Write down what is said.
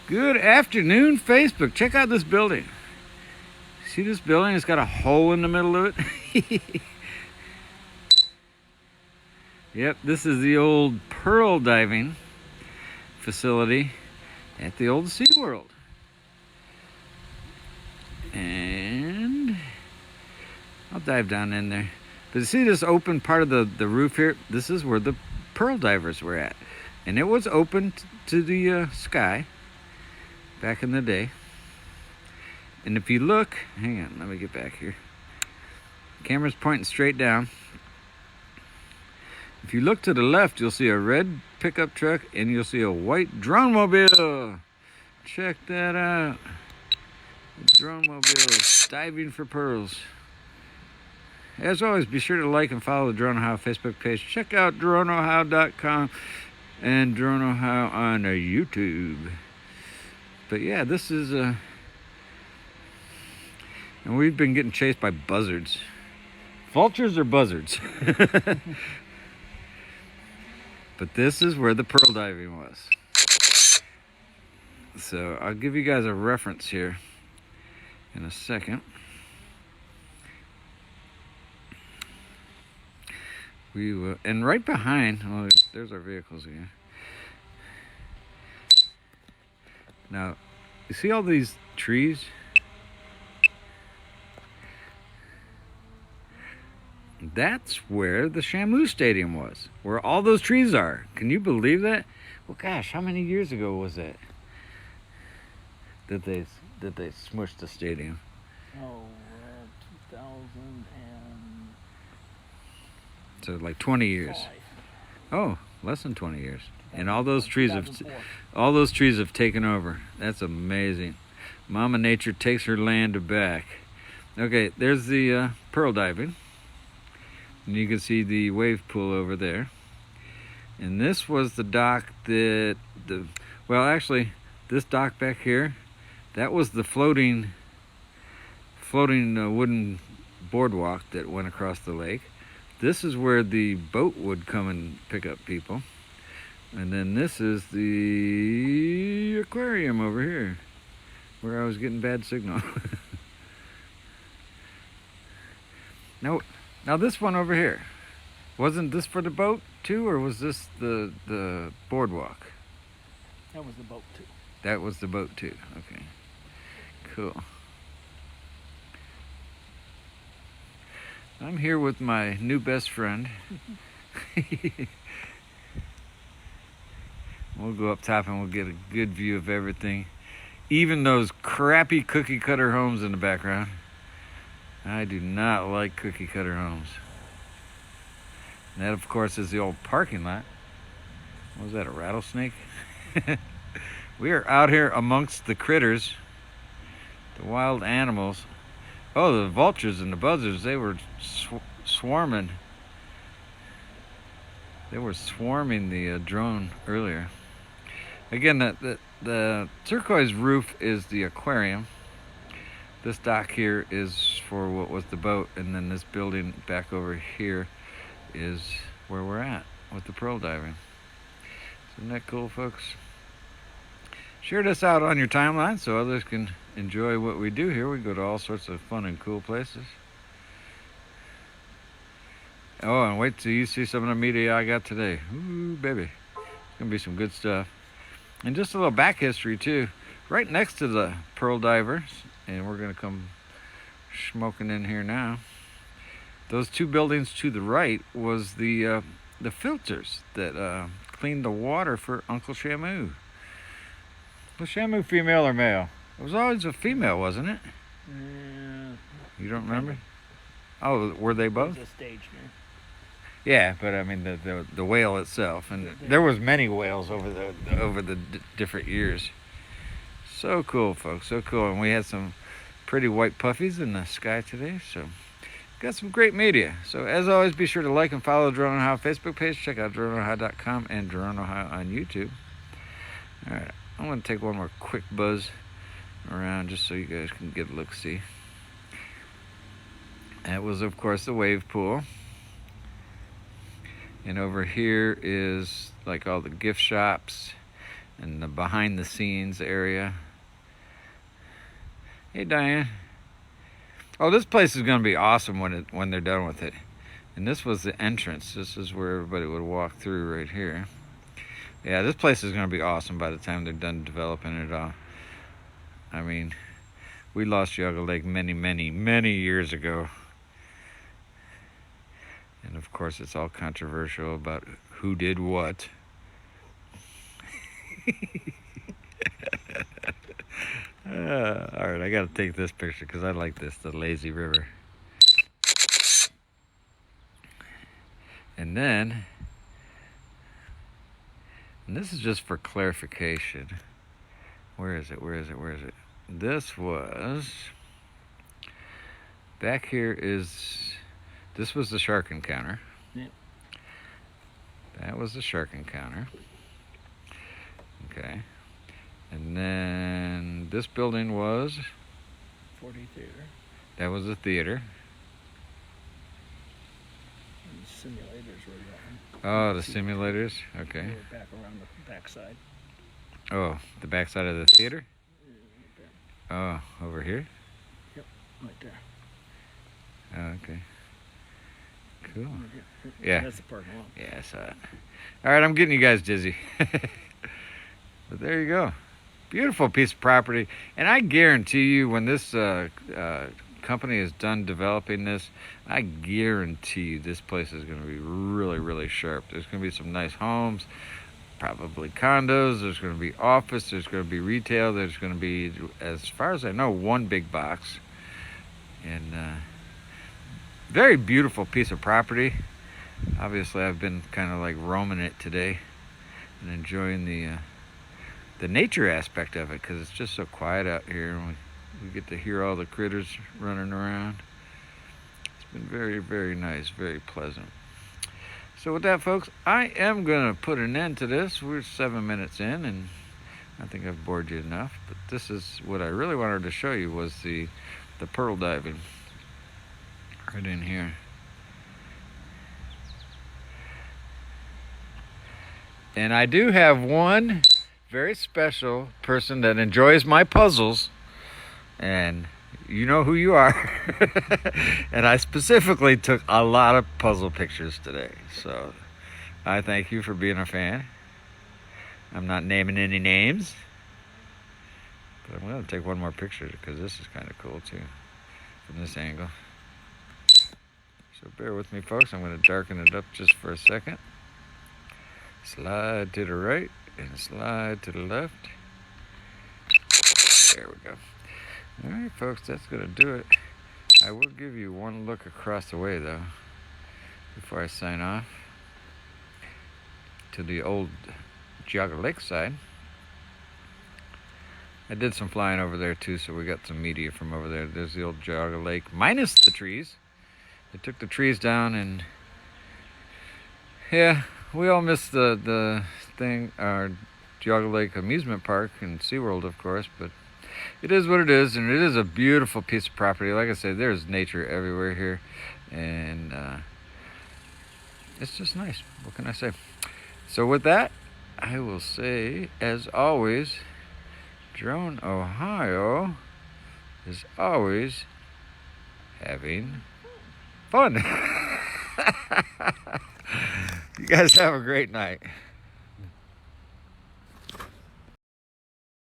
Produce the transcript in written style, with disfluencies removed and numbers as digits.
Good afternoon, Facebook. Check out this building. See this building? It's got a hole in the middle of it. Yep, this is the old pearl diving facility at the old SeaWorld. And I'll dive down in there. But see this open part of the roof here? This is where the pearl divers were at. And it was open to the sky back in the day. And if you look, hang on, let me get back here. Camera's pointing straight down. If you look to the left, you'll see a red pickup truck and you'll see a white drone mobile. Check that out. Drone mobiles diving for pearls. As always, be sure to like and follow the Drone Ohio Facebook page. Check out droneohio.com and Drone Ohio on YouTube. But yeah, this is and we've been getting chased by buzzards. Vultures or buzzards? But this is where the pearl diving was. So I'll give you guys a reference here in a second. We will, and right behind, oh, there's our vehicles again. Now, you see all these trees? That's where the Shamu Stadium was, where all those trees are. Can you believe that? Well, gosh, how many years ago was that? That they smushed the stadium? 2000 and... So like 20 years. 5. Oh, less than 20 years. And all those trees have taken over. That's amazing. Mama Nature takes her land back. Okay, there's the pearl diving. And you can see the wave pool over there. And this was the dock that actually, this dock back here, that was the floating wooden boardwalk that went across the lake. This is where the boat would come and pick up people. And then this is the aquarium over here, where I was getting bad signal. Now this one over here, wasn't this for the boat too, or was this the boardwalk? That was the boat too. That was the boat too. Okay, cool. I'm here with my new best friend. We'll go up top and we'll get a good view of everything. Even those crappy cookie cutter homes in the background. I do not like cookie cutter homes. And that, of course, is the old parking lot. What was that, a rattlesnake? We are out here amongst the critters, the wild animals. Oh, the vultures and the buzzards, they were swarming. They were swarming the drone earlier. Again, the turquoise roof is the aquarium. This dock here is for what was the boat, and then this building back over here is where we're at with the pearl diving. Isn't that cool, folks? Share this out on your timeline so others can enjoy what we do here. We go to all sorts of fun and cool places. Oh, and wait till you see some of the media I got today. Ooh, baby. It's going to be some good stuff. And just a little back history, too. Right next to the pearl divers, and we're going to come smoking in here now. Those two buildings to the right was the filters that cleaned the water for Uncle Shamu. Was Shamu female or male? It was always a female, wasn't it? Yeah. You don't remember? Oh, were they both? It was a stage name. Yeah, but I mean the whale itself, and there was many whales over the different years. So cool, folks, so cool. And we had some pretty white puffies in the sky today, so got some great media. So as always, be sure to like and follow the Drone Ohio Facebook page. Check out droneohio.com and Drone Ohio on YouTube. All right, I'm going to take one more quick buzz around just so you guys can get a look-see. That was, of course, the wave pool. And over here is like all the gift shops and the behind the scenes area. Hey Diane. Oh, this place is going to be awesome when they're done with it. And this was the entrance. This is where everybody would walk through right here. Yeah, this place is going to be awesome by the time they're done developing it all. I mean, we lost Yaga Lake many, many, many years ago. And of course, it's all controversial about who did what. All right, I got to take this picture because I like this, the lazy river. And then, and this is just for clarification. Where is it? This was, back here is, this was the shark encounter. Yep. That was the shark encounter. Okay. And then this building was? 40 Theater. That was the theater. And the simulators were gone. Oh, the simulators? Okay. They were back around the backside. Oh, the backside of the theater? Right Oh, over here? there. Yep, right there. Oh, okay. Cool. Right here. Yeah. That's the parking lot. Yeah, I saw it. All right, I'm getting you guys dizzy. But there you go. Beautiful piece of property. And I guarantee you when this company is done developing this, I guarantee you this place is going to be really, really sharp. There's going to be some nice homes, probably condos. There's going to be office. There's going to be retail. There's going to be, as far as I know, one big box. And very beautiful piece of property. Obviously, I've been kind of like roaming it today and enjoying the nature aspect of it because it's just so quiet out here. And we get to hear all the critters running around. It's been very, very nice, very pleasant. So with that, folks, I am going to put an end to this. We're 7 minutes in, and I think I've bored you enough. But this is what I really wanted to show you was the pearl diving right in here. And I do have one very special person that enjoys my puzzles, and you know who you are. And I specifically took a lot of puzzle pictures today, so I thank you for being a fan. I'm not naming any names, but I'm going to take one more picture because this is kind of cool too from this angle. So bear with me, folks. I'm going to darken it up just for a second. Slide to the right and slide to the left. There we go. All right, folks, that's going to do it. I will give you one look across the way, though, before I sign off, to the old Geauga Lake side. I did some flying over there, too, so we got some media from over there. There's the old Geauga Lake, minus the trees. They took the trees down, and, yeah, we all missed the thing, our Geauga Lake amusement park and SeaWorld, of course, but it is what it is, and it is a beautiful piece of property. Like I said, there's nature everywhere here, and it's just nice. What can I say? So with that, I will say, as always, Drone Ohio is always having fun. You guys have a great night.